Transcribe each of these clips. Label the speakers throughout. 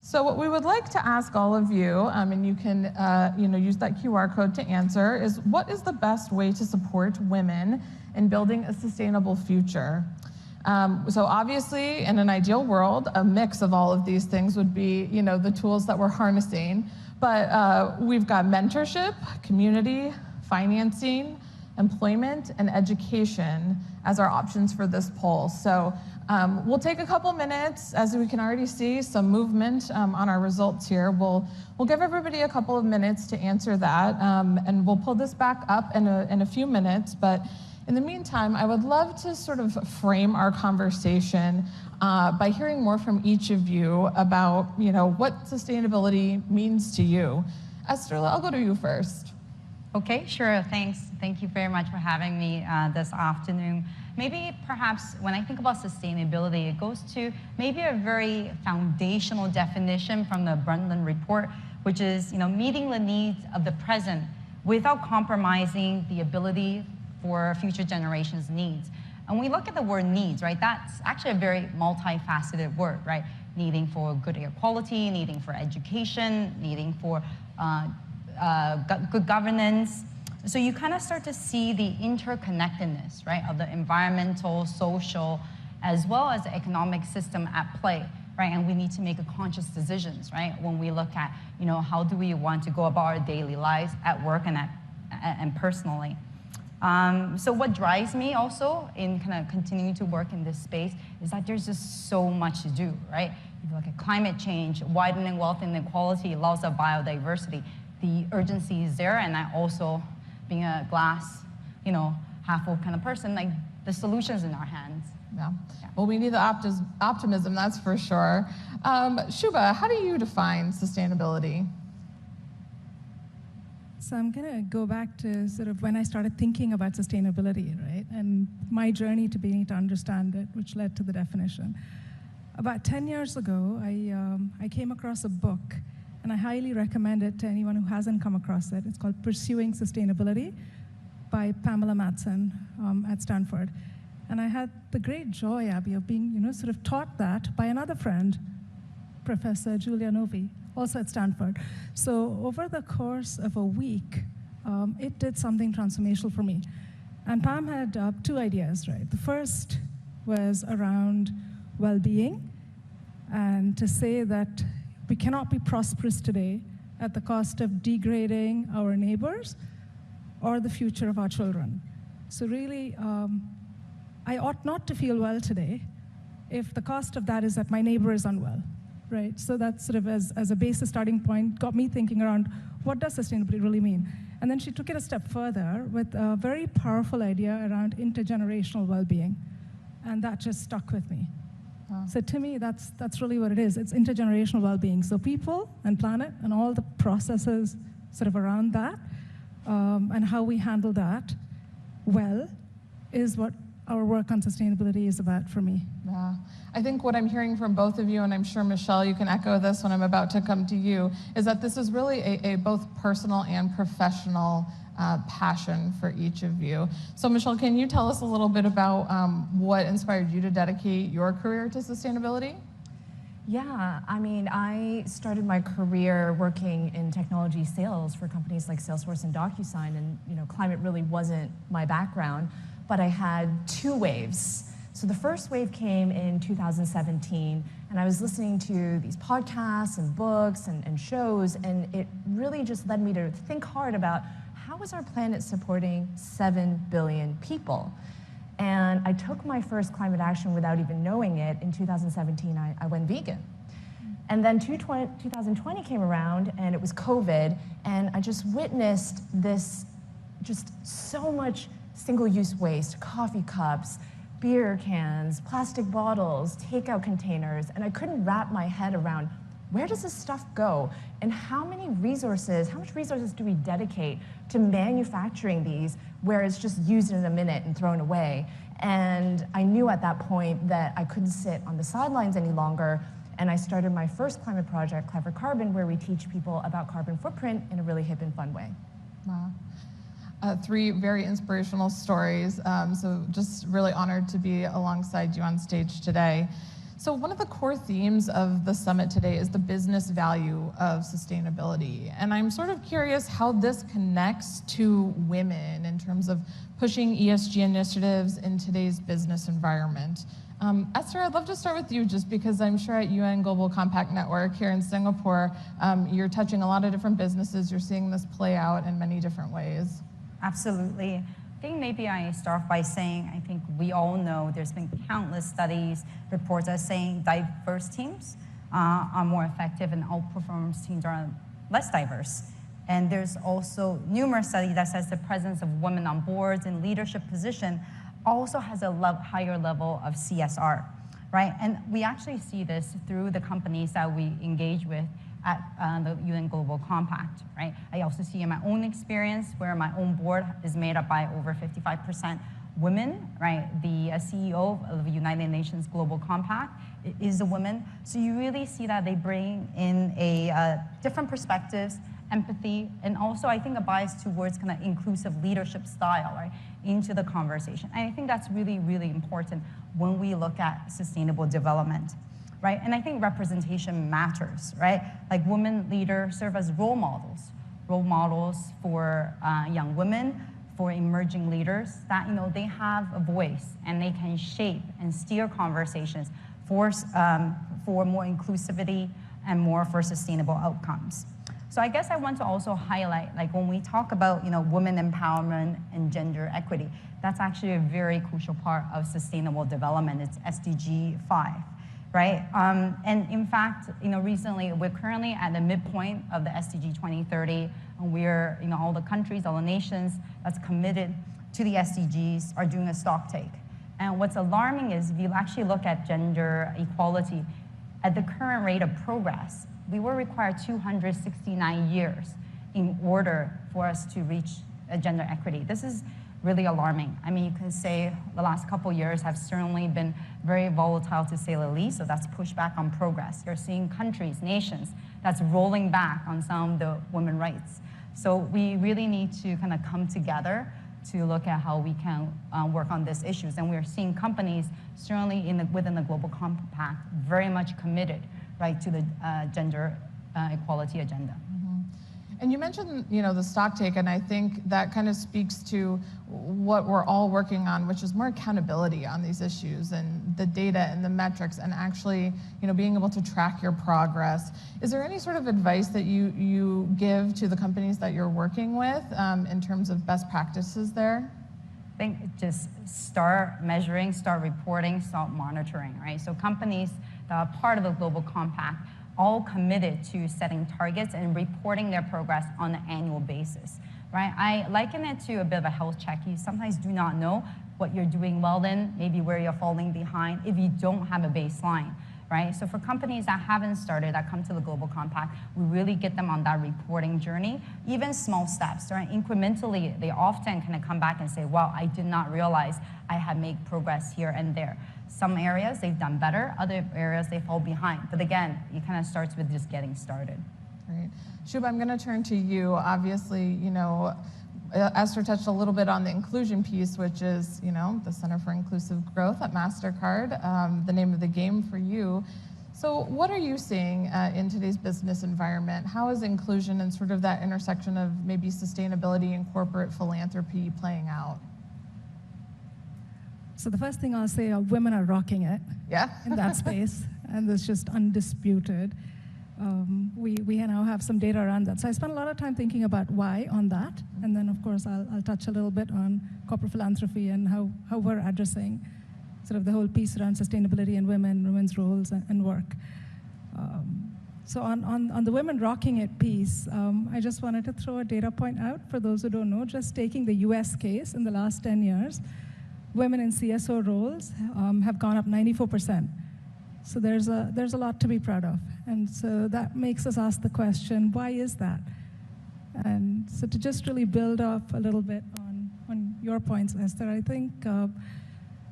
Speaker 1: So what we would like to ask all of you, and you can use that QR code to answer, is what is the best way to support women in building a sustainable future? So obviously, in an ideal world, a mix of all of these things would be, the tools that we're harnessing. But we've got mentorship, community, financing, employment, and education as our options for this poll. So we'll take a couple minutes. As we can already see, some movement on our results here. We'll give everybody a couple of minutes to answer that, and we'll pull this back up in a few minutes. But in the meantime, I would love to sort of frame our conversation by hearing more from each of you about, what sustainability means to you. Esther, I'll go to you first.
Speaker 2: Okay, sure, thanks. Thank you very much for having me this afternoon. Maybe perhaps when I think about sustainability, it goes to maybe a very foundational definition from the Brundtland Report, which is, meeting the needs of the present without compromising the ability for future generations' needs. And we look at the word needs, right? That's actually a very multifaceted word, right? Needing for good air quality, needing for education, needing for good governance. So you kind of start to see the interconnectedness, right, of the environmental, social, as well as the economic system at play, right? And we need to make conscious decisions, right, when we look at, how do we want to go about our daily lives at work and personally. So what drives me also in kind of continuing to work in this space is that there's just so much to do, right? If you look at climate change, widening wealth inequality, loss of biodiversity, the urgency is there, and I also, being a glass, half full kind of person, like the solution's in our hands.
Speaker 1: Yeah. Well, we need the optimism, that's for sure. Shubha, how do you define sustainability?
Speaker 3: So I'm going to go back to sort of when I started thinking about sustainability, right? And my journey to beginning to understand it, which led to the definition. About 10 years ago, I came across a book, and I highly recommend it to anyone who hasn't come across it. It's called Pursuing Sustainability by Pamela Matson at Stanford. And I had the great joy, Abby, of being, sort of taught that by another friend, Professor Julia Novi, also at Stanford. So over the course of a week, it did something transformational for me. And Pam had two ideas, right? The first was around well-being, and to say that we cannot be prosperous today at the cost of degrading our neighbors or the future of our children. So really, I ought not to feel well today if the cost of that is that my neighbor is unwell, right? So that sort of as a basis starting point got me thinking around what does sustainability really mean? And then she took it a step further with a very powerful idea around intergenerational well-being. And that just stuck with me. Wow. So to me, that's really what it is. It's intergenerational well-being. So people and planet and all the processes sort of around that and how we handle that well is what our work on sustainability is about for me.
Speaker 1: Yeah. I think what I'm hearing from both of you, and I'm sure, Michelle, you can echo this when I'm about to come to you, is that this is really a both personal and professional passion for each of you. So Michelle, can you tell us a little bit about what inspired you to dedicate your career to sustainability?
Speaker 4: Yeah, I mean, I started my career working in technology sales for companies like Salesforce and DocuSign, and climate really wasn't my background, but I had two waves. So the first wave came in 2017, and I was listening to these podcasts and books and shows, and it really just led me to think hard about how is our planet supporting 7 billion people? And I took my first climate action without even knowing it. In 2017, I went vegan. And then 2020 came around, and it was COVID, and I just witnessed this, just so much single-use waste, coffee cups, beer cans, plastic bottles, takeout containers, and I couldn't wrap my head around where does this stuff go, and how much resources do we dedicate to manufacturing these where it's just used in a minute and thrown away? And I knew at that point that I couldn't sit on the sidelines any longer, and I started my first climate project, Clever Carbon, where we teach people about carbon footprint in a really hip and fun way.
Speaker 1: Wow. Three very inspirational stories, so just really honored to be alongside you on stage today. So one of the core themes of the summit today is the business value of sustainability. And I'm sort of curious how this connects to women in terms of pushing ESG initiatives in today's business environment. Esther, I'd love to start with you just because I'm sure at UN Global Compact Network here in Singapore, you're touching a lot of different businesses. You're seeing this play out in many different ways.
Speaker 2: Absolutely. I think maybe I start off by saying, I think we all know there's been countless studies, reports that saying diverse teams are more effective and outperformance teams are less diverse. And there's also numerous studies that says the presence of women on boards and leadership position also has a higher level of CSR, right? And we actually see this through the companies that we engage with at the UN Global Compact, right? I also see in my own experience where my own board is made up by over 55% women, right? The CEO of the United Nations Global Compact is a woman. So you really see that they bring in a different perspectives, empathy, and also I think a bias towards kind of inclusive leadership style, right, into the conversation. And I think that's really, really important when we look at sustainable development. Right? And I think representation matters, right? Like women leaders serve as role models for young women, for emerging leaders that, they have a voice and they can shape and steer conversations for more inclusivity and more for sustainable outcomes. So I guess I want to also highlight, like when we talk about, women empowerment and gender equity, that's actually a very crucial part of sustainable development. It's SDG 5. Right? And in fact, recently, we're currently at the midpoint of the SDG 2030, and we're, all the countries, all the nations that's committed to the SDGs are doing a stock take. And what's alarming is if you actually look at gender equality, at the current rate of progress, we will require 269 years in order for us to reach gender equity. This is really alarming. I mean, you can say the last couple years have certainly been very volatile to say the least, so that's pushed back on progress. You're seeing countries, nations, that's rolling back on some of the women's rights. So we really need to kind of come together to look at how we can work on these issues. And we're seeing companies, certainly within the Global Compact, very much committed, right, to the gender equality agenda.
Speaker 1: And you mentioned, the stock take, and I think that kind of speaks to what we're all working on, which is more accountability on these issues and the data and the metrics and actually, being able to track your progress. Is there any sort of advice that you give to the companies that you're working with in terms of best practices there?
Speaker 2: I think just start measuring, start reporting, start monitoring, right? So companies that are part of the Global Compact all committed to setting targets and reporting their progress on an annual basis, right? I liken it to a bit of a health check. You sometimes do not know what you're doing well in, maybe where you're falling behind if you don't have a baseline, right? So for companies that haven't started, that come to the Global Compact, we really get them on that reporting journey, even small steps, right? Incrementally, they often kind of come back and say, wow, I did not realize I had made progress here and there. Some areas they've done better, other areas they fall behind. But again, it kind of starts with just getting started.
Speaker 1: Great. Shubha, I'm going to turn to you. Obviously, Esther touched a little bit on the inclusion piece, which is, the Center for Inclusive Growth at Mastercard, the name of the game for you. So what are you seeing in today's business environment? How is inclusion and sort of that intersection of maybe sustainability and corporate philanthropy playing out?
Speaker 3: So the first thing I'll say, women are rocking it in that space, and it's just undisputed. We now have some data around that. So I spent a lot of time thinking about why on that, and then of course I'll touch a little bit on corporate philanthropy and how we're addressing sort of the whole piece around sustainability and women's roles and work. So on the women rocking it piece, I just wanted to throw a data point out for those who don't know, just taking the US case in the last 10 years. Women in CSO roles have gone up 94%. So there's a lot to be proud of. And so that makes us ask the question, why is that? And so to just really build up a little bit on your points, Esther, I think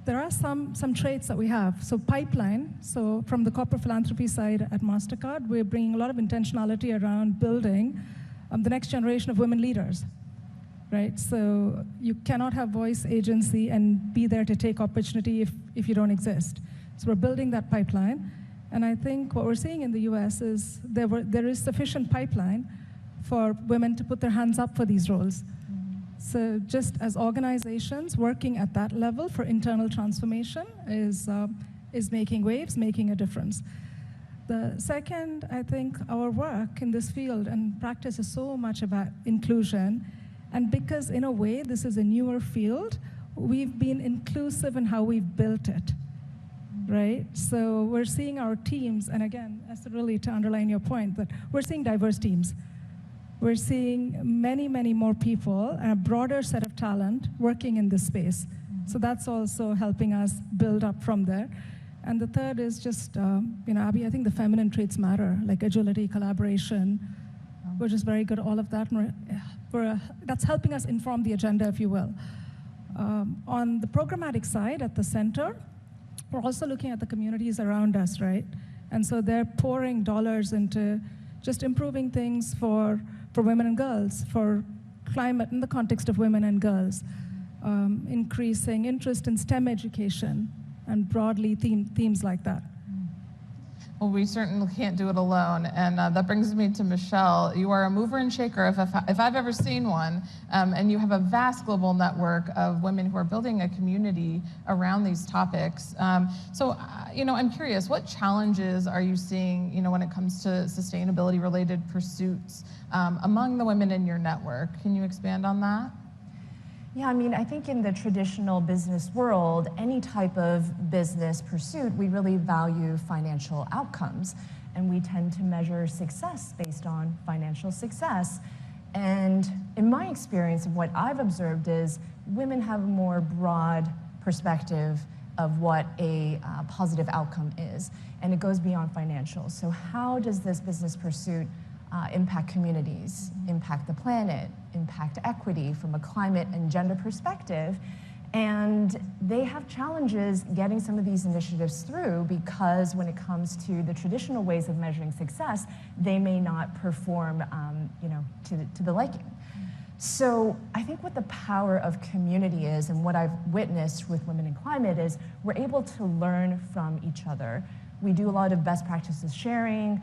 Speaker 3: there are some traits that we have. So pipeline, so from the corporate philanthropy side at Mastercard, we're bringing a lot of intentionality around building the next generation of women leaders. Right, so you cannot have voice, agency, and be there to take opportunity if you don't exist. So we're building that pipeline. And I think what we're seeing in the US is there is sufficient pipeline for women to put their hands up for these roles. So just as organizations working at that level for internal transformation is making waves, making a difference. The second, I think our work in this field and practice is so much about inclusion. And because in a way, this is a newer field, we've been inclusive in how we've built it, right? So we're seeing our teams, and again, Esther, really to underline your point, that we're seeing diverse teams. We're seeing many, many more people and a broader set of talent working in this space. So that's also helping us build up from there. And the third is just, Abby, I think the feminine traits matter, like agility, collaboration. We're just very good at all of that. And that's helping us inform the agenda, if you will. On the programmatic side at the center, we're also looking at the communities around us, right? And so they're pouring dollars into just improving things for women and girls, for climate in the context of women and girls, increasing interest in STEM education, and broadly themes like that.
Speaker 1: Well, we certainly can't do it alone, and that brings me to Michelle. You are a mover and shaker, if I've ever seen one, and you have a vast global network of women who are building a community around these topics. So, I'm curious, what challenges are you seeing, when it comes to sustainability-related pursuits among the women in your network? Can you expand on that?
Speaker 4: Yeah, I think in the traditional business world, any type of business pursuit, we really value financial outcomes. And we tend to measure success based on financial success. And in my experience, what I've observed is women have a more broad perspective of what a positive outcome is. And it goes beyond financial. So how does this business pursuit impact communities, impact the planet, impact equity from a climate and gender perspective? And they have challenges getting some of these initiatives through because when it comes to the traditional ways of measuring success, they may not perform to the liking. So I think what the power of community is, and what I've witnessed with Women in Climate, is we're able to learn from each other. We do a lot of best practices sharing.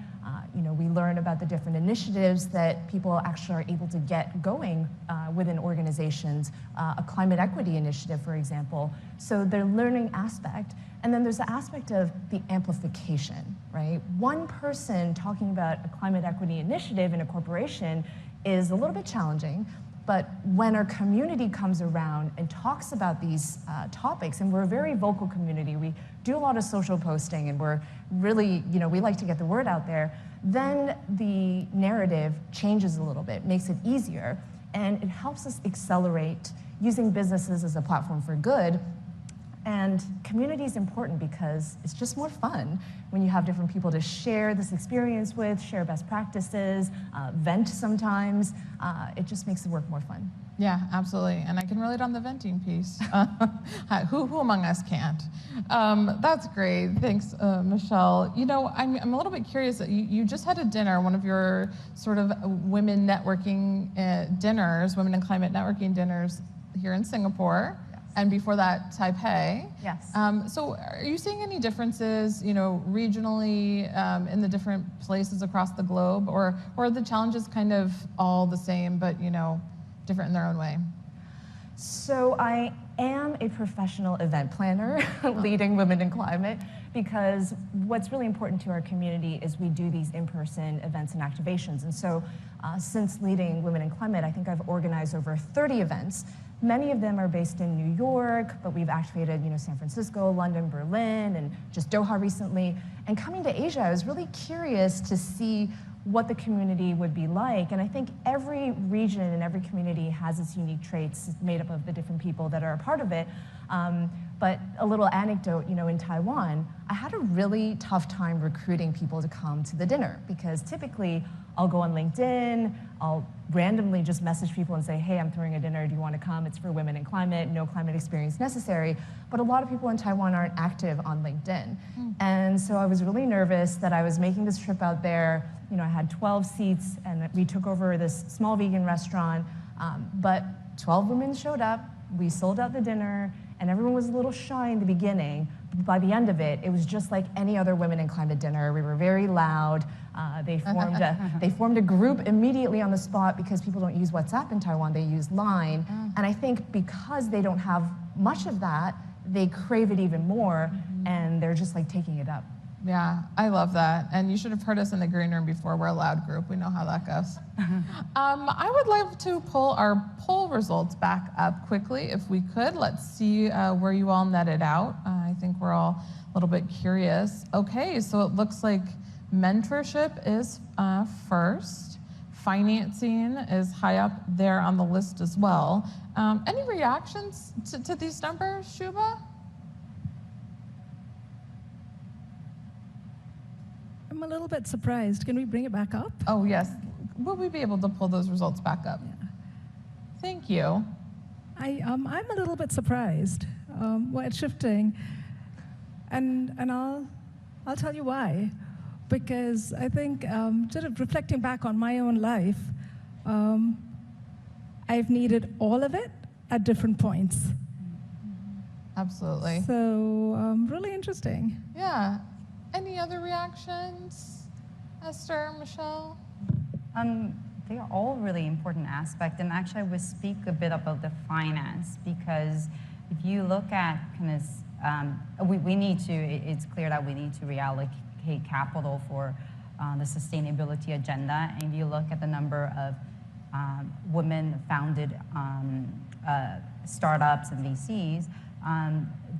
Speaker 4: We learn about the different initiatives that people actually are able to get going within organizations, a climate equity initiative, for example. So the learning aspect. And then there's the aspect of the amplification, right? One person talking about a climate equity initiative in a corporation is a little bit challenging. But when our community comes around and talks about these topics, and we're a very vocal community, we do a lot of social posting, and we're really, we like to get the word out there, then the narrative changes a little bit, makes it easier, and it helps us accelerate using businesses as a platform for good. And community is important because it's just more fun when you have different people to share this experience with, share best practices, vent sometimes. It just makes the work more fun.
Speaker 1: Yeah, absolutely. And I can relate on the venting piece. Who among us can't? That's great. Thanks, Michelle. I'm a little bit curious. You just had a dinner, one of your sort of women networking dinners, women in climate networking dinners here in Singapore. And before that, Taipei.
Speaker 4: Yes.
Speaker 1: So are you seeing any differences, regionally in the different places across the globe? Or are the challenges kind of all the same, but, different in their own way?
Speaker 4: So I am a professional event planner leading Women in Climate, because what's really important to our community is we do these in-person events and activations. And so since leading Women in Climate, I think I've organized over 30 events. Many of them are based in New York, but we've activated, San Francisco, London, Berlin, and just Doha recently. And coming to Asia, I was really curious to see what the community would be like. And I think every region and every community has its unique traits made up of the different people that are a part of it. But a little anecdote, in Taiwan, I had a really tough time recruiting people to come to the dinner, because typically I'll go on LinkedIn, I'll randomly just message people and say, hey, I'm throwing a dinner, do you want to come? It's for Women in Climate, no climate experience necessary. But a lot of people in Taiwan aren't active on LinkedIn. And so I was really nervous that I was making this trip out there. I had 12 seats, and we took over this small vegan restaurant, but 12 women showed up, we sold out the dinner, and everyone was a little shy in the beginning, by the end of it, it was just like any other women in climate dinner. We were very loud. They formed a group immediately on the spot because people don't use WhatsApp in Taiwan, they use Line. And I think because they don't have much of that, they crave it even more, and they're just like taking it up.
Speaker 1: Yeah, I love that. And you should have heard us in the green room before. We're a loud group. We know how that goes. I would like to pull our poll results back up quickly, if we could. Let's see where you all netted out. I think we're all a little bit curious. Okay, so it looks like mentorship is first. Financing is high up there on the list as well. Any reactions to these numbers, Shubha?
Speaker 3: I'm a little bit surprised. Can we bring it back up?
Speaker 1: Oh, yes. Will we be able to pull those results back up?
Speaker 3: Yeah.
Speaker 1: Thank you.
Speaker 3: I'm a little bit surprised why it's shifting, and I'll tell you why. Because I think sort of reflecting back on my own life, I've needed all of it at different points.
Speaker 1: Absolutely.
Speaker 3: So really interesting.
Speaker 1: Yeah. Any other reactions? Esther, Michelle?
Speaker 2: They are all really important aspects, and actually I would speak a bit about the finance, because if you look at kind of, we need to, it's clear that we need to reallocate capital for the sustainability agenda, and if you look at the number of women-founded startups and VCs,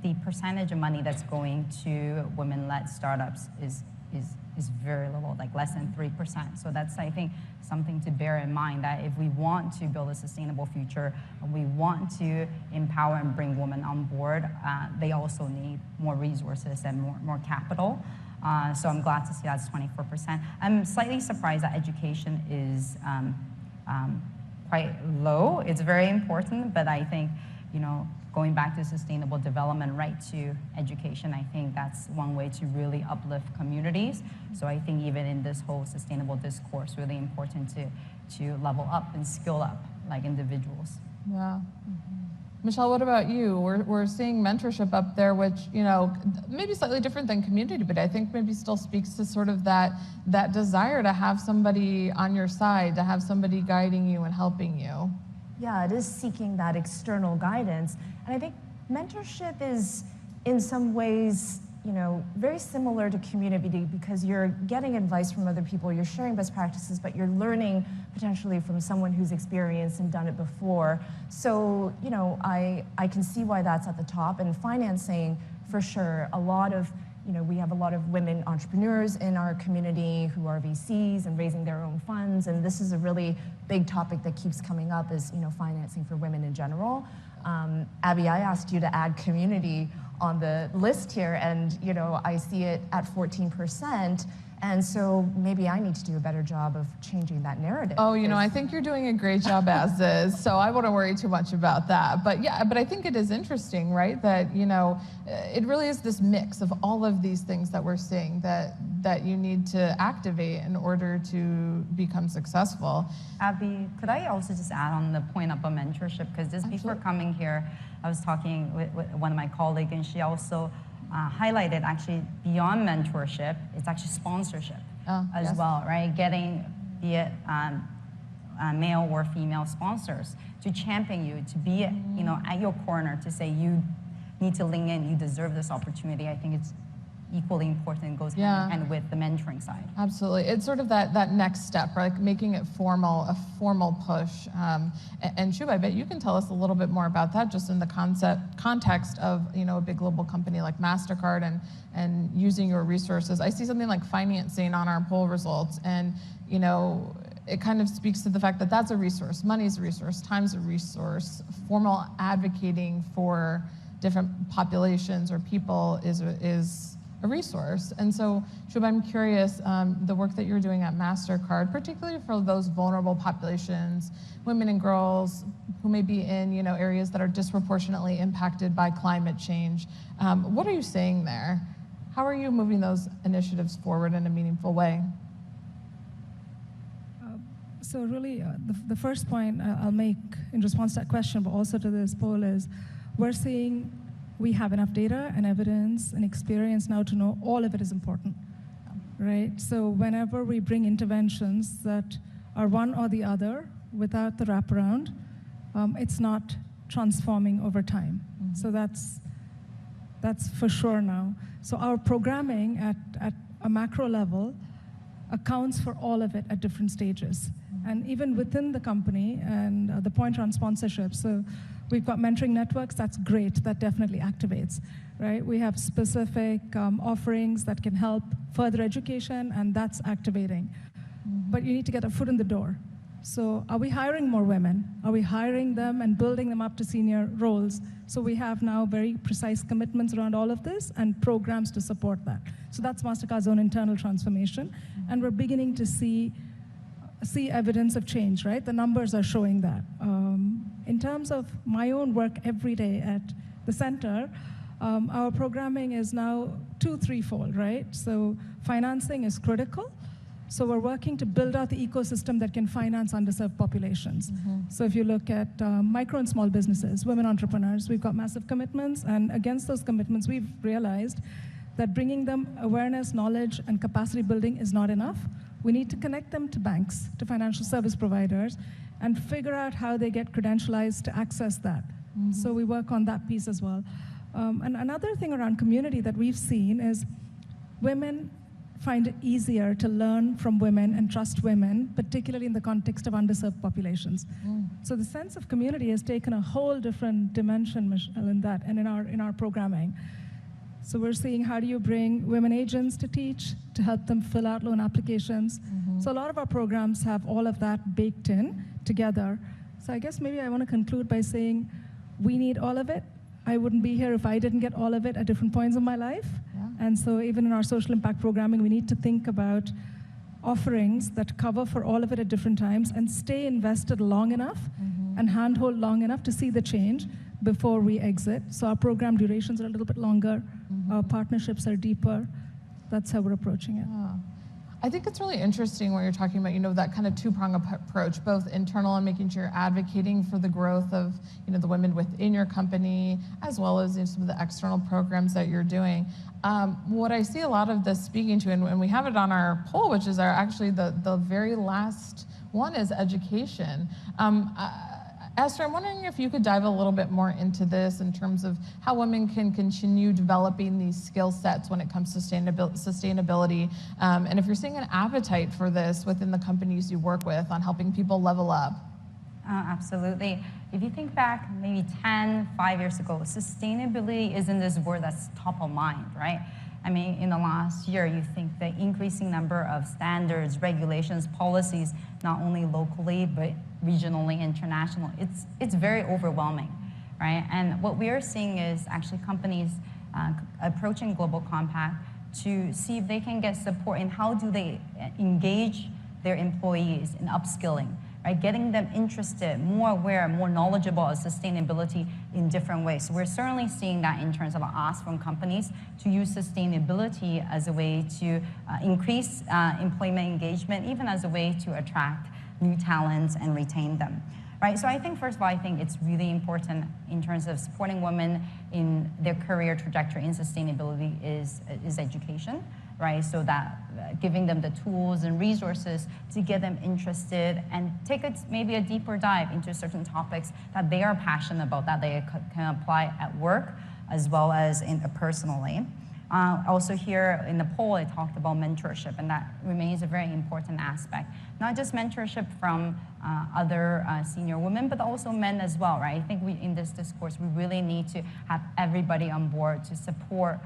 Speaker 2: the percentage of money that's going to women-led startups is very little, like less than 3%. So that's, I think, something to bear in mind, that if we want to build a sustainable future, and we want to empower and bring women on board, they also need more resources and more capital. So I'm glad to see that's 24%. I'm slightly surprised that education is quite low. It's very important, but I think, going back to sustainable development, right to education, I think that's one way to really uplift communities. So I think even in this whole sustainable discourse, really important to level up and skill up like individuals.
Speaker 1: Yeah. Michelle, what about you? We're seeing mentorship up there, which, maybe slightly different than community, but I think maybe still speaks to sort of that desire to have somebody on your side, to have somebody guiding you and helping you.
Speaker 4: Yeah, it is seeking that external guidance. And I think mentorship is, in some ways, very similar to community, because you're getting advice from other people, you're sharing best practices, but you're learning potentially from someone who's experienced and done it before. So, I can see why that's at the top. And financing, for sure, we have a lot of women entrepreneurs in our community who are VCs and raising their own funds, and this is a really big topic that keeps coming up, is financing for women in general. Abby, I asked you to add community on the list here, and I see it at 14%, and so maybe I need to do a better job of changing that narrative.
Speaker 1: Oh, I think you're doing a great job as is, so I wouldn't worry too much about that. But yeah, but I think it is interesting, right, that it really is this mix of all of these things that we're seeing that you need to activate in order to become successful.
Speaker 2: Abby, could I also just add on the point about mentorship? Because just before coming here, I was talking with one of my colleagues, and she also highlighted, actually, beyond mentorship, it's actually sponsorship as well, right? Getting, be it male or female sponsors to champion you, to be at your corner, to say you need to lean in, you deserve this opportunity. I think it's equally important, goes hand in hand with the mentoring side.
Speaker 1: Absolutely. It's sort of that next step, right? Like making it formal, a formal push. And Shubha, I bet you can tell us a little bit more about that, just in the context of a big global company like Mastercard and using your resources. I see something like financing on our poll results, and it kind of speaks to the fact that that's a resource. Money's a resource, time's a resource. Formal advocating for different populations or people is a resource. And so, Shubha, I'm curious, the work that you're doing at Mastercard, particularly for those vulnerable populations, women and girls who may be in areas that are disproportionately impacted by climate change. What are you seeing there? How are you moving those initiatives forward in a meaningful way?
Speaker 3: So really, the first point I'll make in response to that question, but also to this poll, is we're seeing we have enough data and evidence and experience now to know all of it is important, right? So whenever we bring interventions that are one or the other without the wraparound, it's not transforming over time. So that's for sure now. So our programming at a macro level accounts for all of it at different stages. And even within the company, and the point around sponsorship, so we've got mentoring networks, that's great, that definitely activates, right? We have specific offerings that can help further education, and that's activating. But you need to get a foot in the door. So are we hiring more women? Are we hiring them and building them up to senior roles? So we have now very precise commitments around all of this and programs to support that. So that's Mastercard's own internal transformation. And we're beginning to see evidence of change, right? The numbers are showing that. In terms of my own work every day at the center, our programming is now threefold, right? So financing is critical. So we're working to build out the ecosystem that can finance underserved populations. So if you look at micro and small businesses, women entrepreneurs, we've got massive commitments, and against those commitments, we've realized that bringing them awareness, knowledge, and capacity building is not enough. We need to connect them to banks, to financial service providers, and figure out how they get credentialized to access that. So we work on that piece as well. And another thing around community that we've seen is women find it easier to learn from women and trust women, particularly in the context of underserved populations. So the sense of community has taken a whole different dimension, Michelle, in that and in our programming. So we're seeing how do you bring women agents to teach, to help them fill out loan applications. So a lot of our programs have all of that baked in together. So I guess maybe I want to conclude by saying we need all of it. I wouldn't be here if I didn't get all of it at different points in my life. And so even in our social impact programming, we need to think about offerings that cover for all of it at different times and stay invested long enough and handhold long enough to see the change before we exit. So our program durations are a little bit longer. Our partnerships are deeper. That's how we're approaching it.
Speaker 1: I think it's really interesting what you're talking about, that kind of two-pronged approach, both internal and making sure you're advocating for the growth of, the women within your company, as well as some of the external programs that you're doing. What I see a lot of this speaking to, and we have it on our poll, which is actually the very last one, is education. Esther, I'm wondering if you could dive a little bit more into this in terms of how women can continue developing these skill sets when it comes to sustainability, and if you're seeing an appetite for this within the companies you work with on helping people level up.
Speaker 2: Absolutely. If you think back maybe 5 years ago, sustainability isn't this word that's top of mind, right? I mean, in the last year, you think the increasing number of standards, regulations, policies, not only locally, but regionally, international, it's very overwhelming, right? And what we are seeing is actually companies approaching Global Compact to see if they can get support in how do they engage their employees in upskilling, right? Getting them interested, more aware, more knowledgeable of sustainability in different ways. So we're certainly seeing that in terms of ask from companies to use sustainability as a way to increase employment engagement, even as a way to attract new talents and retain them, right? So I think, first of all, I think it's really important in terms of supporting women in their career trajectory in sustainability is education, right? So that giving them the tools and resources to get them interested and take maybe a deeper dive into certain topics that they are passionate about, that they can apply at work as well as personally. Also here in the poll, I talked about mentorship, and that remains a very important aspect. Not just mentorship from other senior women, but also men as well, right? I think in this discourse, we really need to have everybody on board to support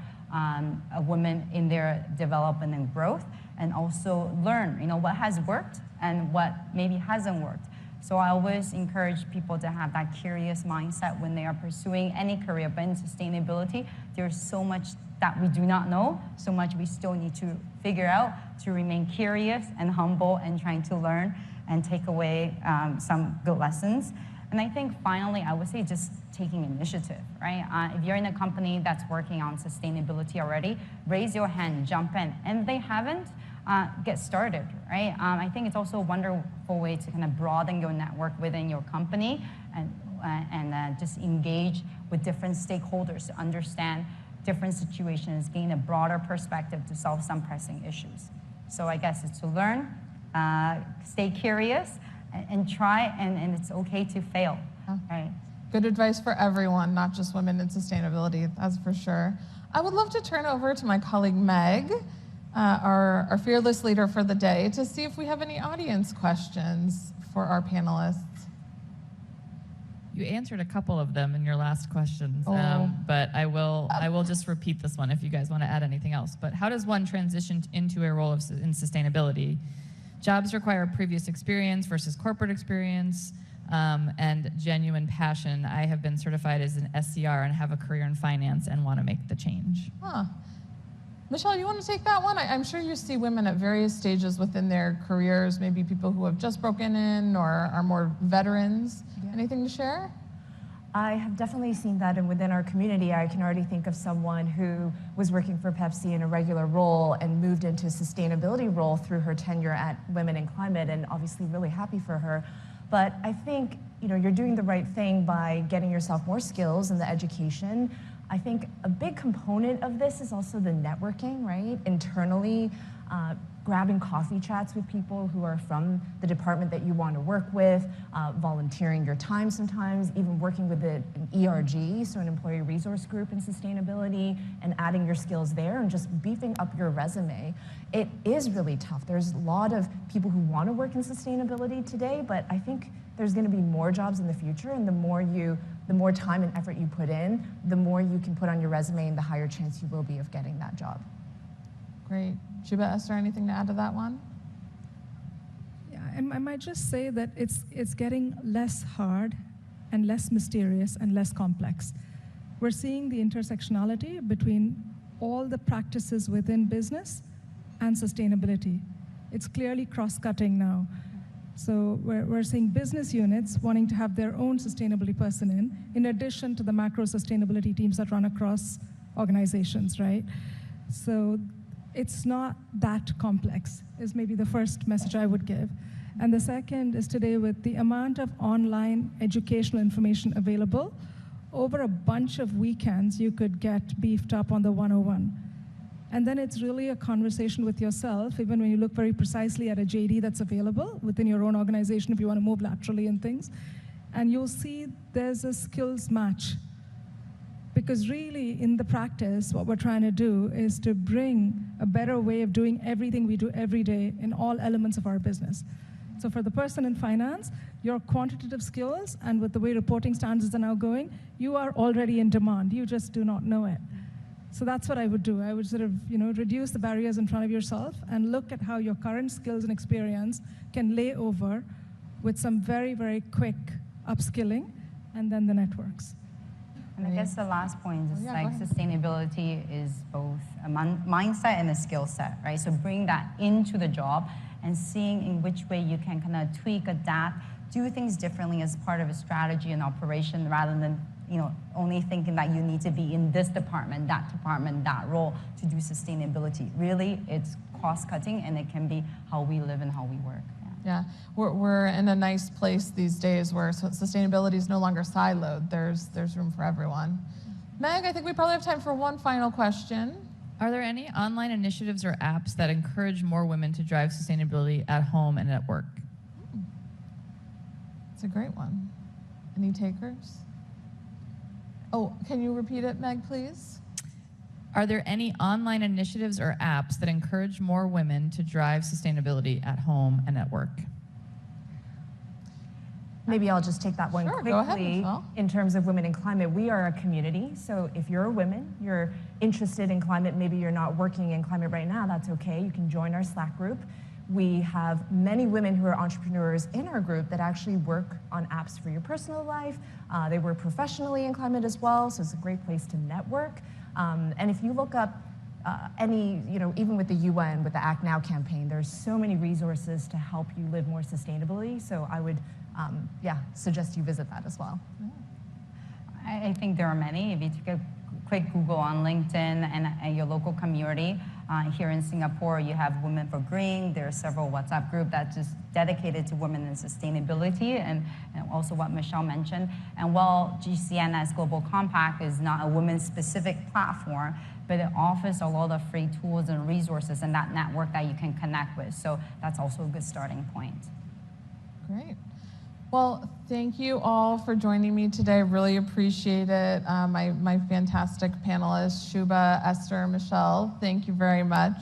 Speaker 2: women in their development and growth, and also learn, what has worked and what maybe hasn't worked. So I always encourage people to have that curious mindset when they are pursuing any career, but in sustainability, there's so much that we do not know, so much we still need to figure out to remain curious and humble and trying to learn and take away some good lessons. And I think finally, I would say just taking initiative, right? If you're in a company that's working on sustainability already, raise your hand, jump in. And if they haven't, get started, right? I think it's also a wonderful way to kind of broaden your network within your company and and just engage with different stakeholders to understand different situations, gain a broader perspective to solve some pressing issues. So I guess it's to learn, stay curious, and try, and it's okay to fail, right?
Speaker 1: Good advice for everyone, not just women in sustainability, that's for sure. I would love to turn over to my colleague Meg, our fearless leader for the day, to see if we have any audience questions for our panelists.
Speaker 5: You answered a couple of them in your last questions, but I will just repeat this one if you guys want to add anything else. But how does one transition into a role in sustainability? Jobs require previous experience versus corporate experience, and genuine passion. I have been certified as an SCR and have a career in finance and want to make the change.
Speaker 1: Michelle, you want to take that one? I'm sure you see women at various stages within their careers, maybe people who have just broken in or are more veterans. Yeah. Anything to share?
Speaker 4: I have definitely seen that, and within our community, I can already think of someone who was working for Pepsi in a regular role and moved into a sustainability role through her tenure at Women in Climate, and obviously really happy for her. But I think you're doing the right thing by getting yourself more skills in the education. I think a big component of this is also the networking, right? Internally, grabbing coffee chats with people who are from the department that you want to work with, volunteering your time sometimes, even working with an ERG, so an employee resource group in sustainability, and adding your skills there and just beefing up your resume. It is really tough. There's a lot of people who want to work in sustainability today, but I think there's going to be more jobs in the future, and the more time and effort you put in, the more you can put on your resume and the higher chance you will be of getting that job.
Speaker 1: Great. Shiba, Esther, anything to add to that one?
Speaker 3: Yeah, I might just say that it's getting less hard and less mysterious and less complex. We're seeing the intersectionality between all the practices within business and sustainability. It's clearly cross-cutting now. So we're seeing business units wanting to have their own sustainability person in addition to the macro sustainability teams that run across organizations, right? So it's not that complex, is maybe the first message I would give. And the second is today, with the amount of online educational information available, over a bunch of weekends, you could get beefed up on the 101. And then it's really a conversation with yourself, even when you look very precisely at a JD that's available within your own organization if you want to move laterally and things. And you'll see there's a skills match. Because really, in the practice, what we're trying to do is to bring a better way of doing everything we do every day in all elements of our business. So for the person in finance, your quantitative skills, and with the way reporting standards are now going, you are already in demand. You just do not know it. So that's what I would do. I would sort of, reduce the barriers in front of yourself and look at how your current skills and experience can lay over with some very, very quick upskilling, and then the networks.
Speaker 2: And I guess the last point is sustainability is both a mindset and a skill set, right? So bring that into the job and seeing in which way you can kind of tweak, adapt, do things differently as part of a strategy and operation, rather than only thinking that you need to be in this department, that role to do sustainability. Really, it's cross-cutting, and it can be how we live and how we work.
Speaker 1: Yeah, we're in a nice place these days where sustainability is no longer siloed. There's room for everyone. Meg, I think we probably have time for one final question.
Speaker 5: Are there any online initiatives or apps that encourage more women to drive sustainability at home and at work?
Speaker 1: It's a great one. Any takers? Oh, can you repeat it, Meg, please?
Speaker 5: Are there any online initiatives or apps that encourage more women to drive sustainability at home and at work?
Speaker 4: Maybe I'll just take that one quickly.
Speaker 1: Go ahead, Michelle.
Speaker 4: In terms of Women in Climate, we are a community. So if you're a woman, you're interested in climate, maybe you're not working in climate right now, that's okay. You can join our Slack group. We have many women who are entrepreneurs in our group that actually work on apps for your personal life. They work professionally in climate as well, so it's a great place to network. And if you look up even with the UN, with the Act Now campaign, there's so many resources to help you live more sustainably. So I would, suggest you visit that as well.
Speaker 2: I think there are many. If you take a quick Google on LinkedIn and your local community, Here in Singapore, you have Women for Green. There are several WhatsApp groups that's just dedicated to women and sustainability, and also what Michelle mentioned. And while GCN's Global Compact is not a women-specific platform, but it offers a lot of free tools and resources and that network that you can connect with. So that's also a good starting point.
Speaker 1: Great. Well, thank you all for joining me today. Really appreciate it. My fantastic panelists, Shubha, Esther, Michelle, thank you very much.